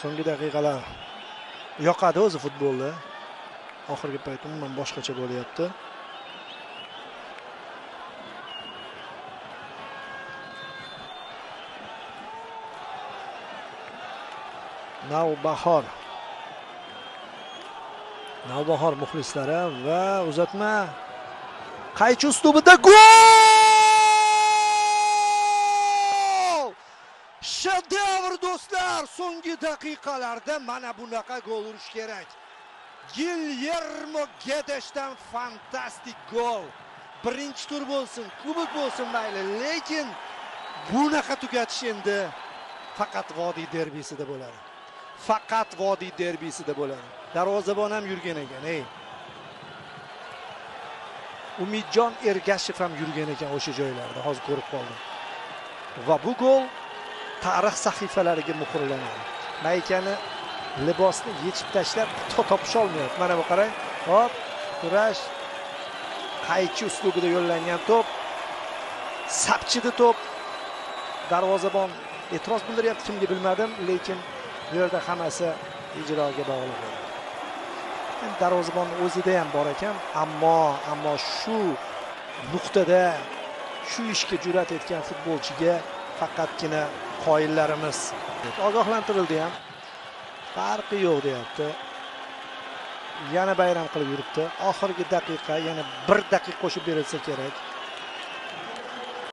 So'nggi daqiqalar yoqadi o'zi futbolda. Oxirgi payt umuman boshqacha bo'lyapti. Navbahor muxlislari va uzatma. Qaychi uslubida gol! Shedevr do'stlar, so'nggi daqiqalarda mana bunaqa gol urish kerak. Guillermo Gedeshdan fantastik gol. Birinchi tur bo'lsin, kubok bo'lsin mayli, lekin bunaqa tugatish endi faqat Vodiy derbisida bo'ladi. Faqat Vodiy derbisida bo'ladi. Darvozabon ham yurgan ekan, Umidjon Ergashev ham yurgan ekan o'sha joylarda, hozir ko'rib qoldim. Va bu gol tarix sahifalariga muhrlanadi. Maykani libosni yechib tashlab topisha olmayapti. Mana bu qarang. Hop, kurash. Qaychi uslubida yo'llangan to'p. Sapchidi to'p. Darvozabon e'tiroz bildiryapti, kimga bilmadim, lekin bu yerda hammasi ijroga bog'liq. Darvozabon o'zida ham bor ekan, ammo shu nuqtada shu ishga jur'at etgan futbolchiga faqatgina qoyillarimiz ogohlantirildi ham. Farqi yo'q deyapti. Yana bayram qilib yuribdi. Oxirgi daqiqa, yana 1 daqiqa qo'shib berilsa kerak.